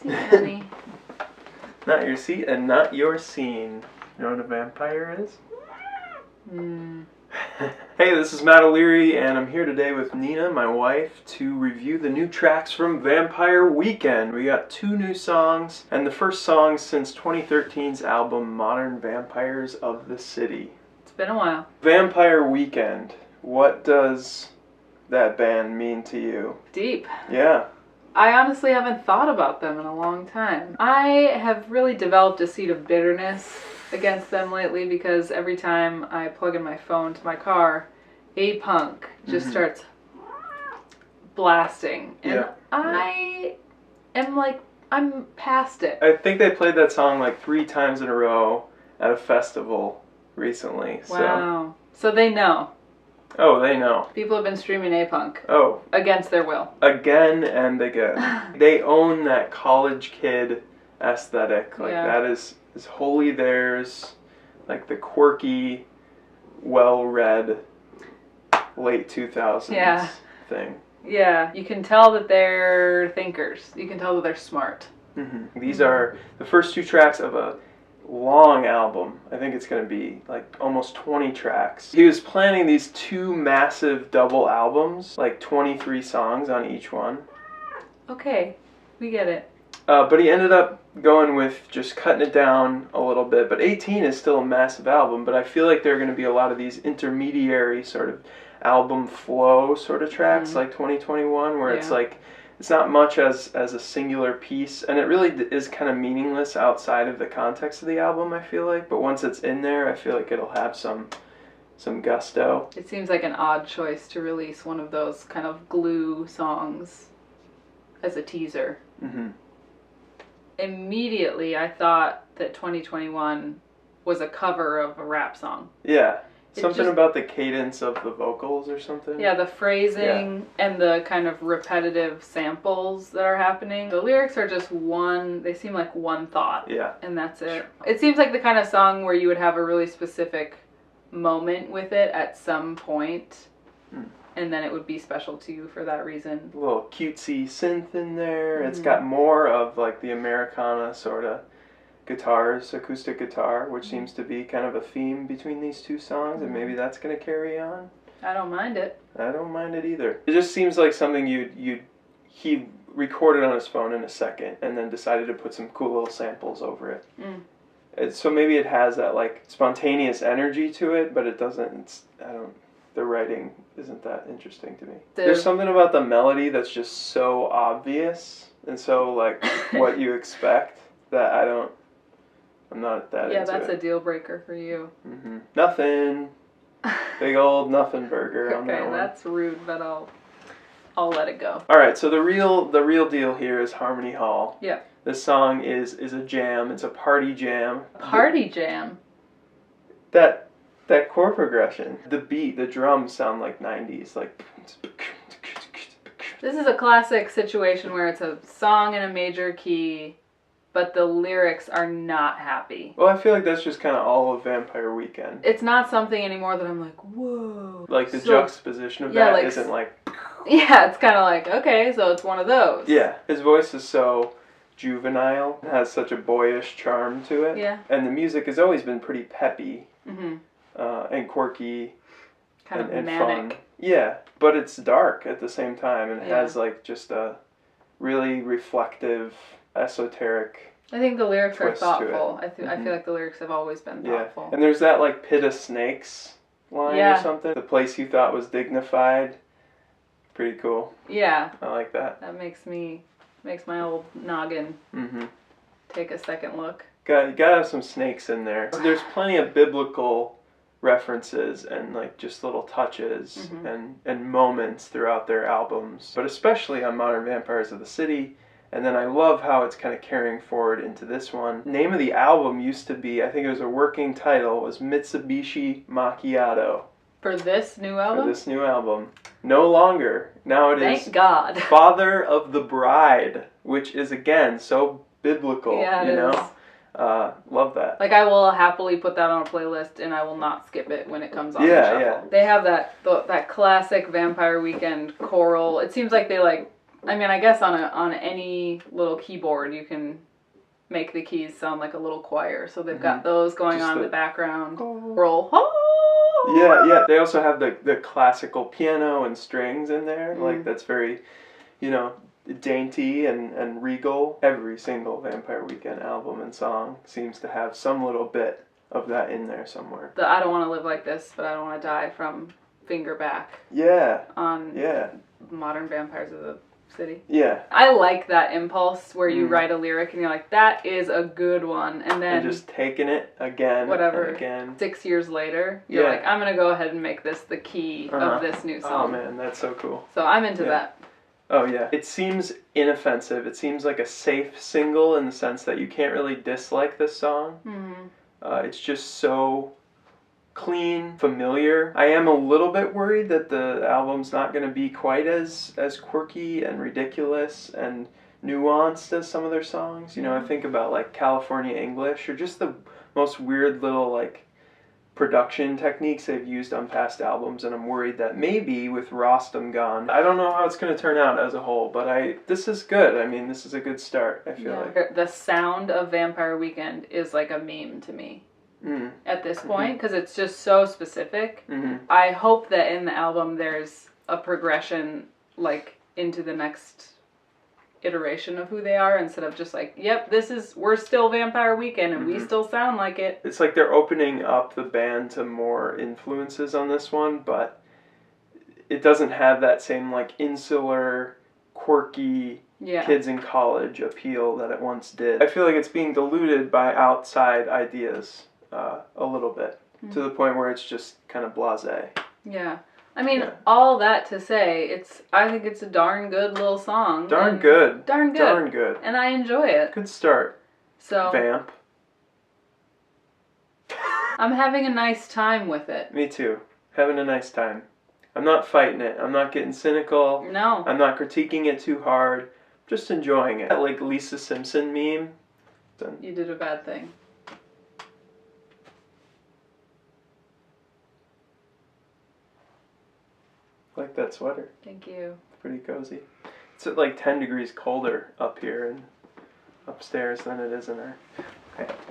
seat, honey. Not your seat and not your scene. You know what a vampire is? Hey, this is Matt O'Leary, and I'm here today with Nina, my wife, to review the new tracks from Vampire Weekend. We got 2 new songs, and the first song since 2013's album Modern Vampires of the City. It's been a while. Vampire Weekend. What does that band mean to you? Deep. Yeah. I honestly haven't thought about them in a long time. I have really developed a seed of bitterness against them lately because every time I plug in my phone to my car, A-Punk just starts blasting. And I am like, I'm past it. I think they played that song like 3 times in a row at a festival recently. Wow. So they know. Oh, they know. People have been streaming A-Punk. Oh. Against their will. Again and again. They own that college kid aesthetic. Like that is wholly theirs. Like the quirky, well-read, late 2000s thing. Yeah, you can tell that they're thinkers. You can tell that they're smart. These are the first 2 tracks of a long album. I think it's going to be like almost 20 tracks. He was planning these 2 massive double albums, like 23 songs on each one. Okay, we get it. But he ended up going with just cutting it down a little bit. But 18 is still a massive album, but I feel like there are going to be a lot of these intermediary sort of album flow sort of tracks like 2021 where it's like it's not much as a singular piece, and it really is kind of meaningless outside of the context of the album, I feel like. But once it's in there, I feel like it'll have some gusto. It seems like an odd choice to release one of those kind of glue songs as a teaser. Immediately, I thought that 2021 was a cover of a rap song. Yeah. Something about the cadence of the vocals or something? Yeah, the phrasing and the kind of repetitive samples that are happening. The lyrics are just they seem like one thought. Yeah. And that's it. It seems like the kind of song where you would have a really specific moment with it at some point, and then it would be special to you for that reason. A little cutesy synth in there. It's got more of like the Americana sort of guitars, acoustic guitar, which seems to be kind of a theme between these 2 songs, and maybe that's going to carry on. I don't mind it. I don't mind it either. It just seems like something he recorded on his phone in a second and then decided to put some cool little samples over it. So maybe it has that like spontaneous energy to it, but it doesn't. The writing isn't that interesting to me. There's something about the melody that's just so obvious and so like what you expect that I'm not that into it. Yeah, that's a deal breaker for you. Nothing. Big old nothing burger on that one. Okay, that's rude, but I'll let it go. All right, so the real deal here is Harmony Hall. Yeah. This song is a jam. It's a party jam. Party jam. That chord progression, the beat, the drums sound like 90s, like. This is a classic situation where it's a song in a major key, but the lyrics are not happy. Well, I feel like that's just kind of all of Vampire Weekend. It's not something anymore that I'm like, whoa. Like the juxtaposition of that isn't like... Yeah, it's kind of like, okay, so it's one of those. Yeah, his voice is so juvenile, has such a boyish charm to it. Yeah. And the music has always been pretty peppy and quirky kind and manic. fun. Yeah, but it's dark at the same time and has like just a really reflective, esoteric I think the lyrics are twist thoughtful. to it. I feel like the lyrics have always been thoughtful. And there's that like pit of snakes line or something. The place you thought was dignified. Pretty cool. Yeah. I like that. That makes my old noggin take a second look. You gotta have some snakes in there. There's plenty of biblical references and like just little touches and moments throughout their albums, but especially on Modern Vampires of the City. And then I love how it's kind of carrying forward into this one. Name of the album used to be, I think it was a working title, was Mitsubishi Macchiato. For this new album? For this new album. No longer. Now it is Thank God. Father of the Bride, which is again so biblical, you know? Love that. Like, I will happily put that on a playlist, and I will not skip it when it comes on the shuffle. Yeah. They have that classic Vampire Weekend choral. It seems like they, like, I mean, I guess on any little keyboard you can make the keys sound like a little choir. So they've got those going on in the background. Roll. Yeah. They also have the classical piano and strings in there. Like that's very, dainty and regal. Every single Vampire Weekend album and song seems to have some little bit of that in there somewhere. The I don't want to live like this, but I don't want to die from Fingerback. Yeah. On Modern Vampires of the City. Yeah. I like that impulse where you write a lyric and you're like, that is a good one. And then... And just taking it again and again. 6 years later, you're like, I'm going to go ahead and make this the key of this new song. Oh man, that's so cool. So I'm into that. Oh yeah. It seems inoffensive. It seems like a safe single in the sense that you can't really dislike this song. It's just so clean, familiar. I am a little bit worried that the album's not going to be quite as quirky and ridiculous and nuanced as some of their songs. I think about like California English or just the most weird little like production techniques they've used on past albums, and I'm worried that maybe with Rostam gone, I don't know how it's going to turn out as a whole, but this is good. I mean, this is a good start, I feel like. The sound of Vampire Weekend is like a meme to me. At this point, because it's just so specific. I hope that in the album there's a progression like into the next iteration of who they are, instead of just like, yep, we're still Vampire Weekend and we still sound like it. It's like they're opening up the band to more influences on this one, but it doesn't have that same like insular, quirky kids in college appeal that it once did. I feel like it's being diluted by outside ideas a little bit, to the point where it's just kind of blasé. Yeah. I mean, all that to say, I think it's a darn good little song. Darn good. And I enjoy it. Good start. So Vamp. I'm having a nice time with it. Me too. Having a nice time. I'm not fighting it. I'm not getting cynical. No. I'm not critiquing it too hard. Just enjoying it. That like Lisa Simpson meme. You did a bad thing. Like that sweater. Thank you. Pretty cozy. It's at like 10 degrees colder up here and upstairs than it is in there. Okay.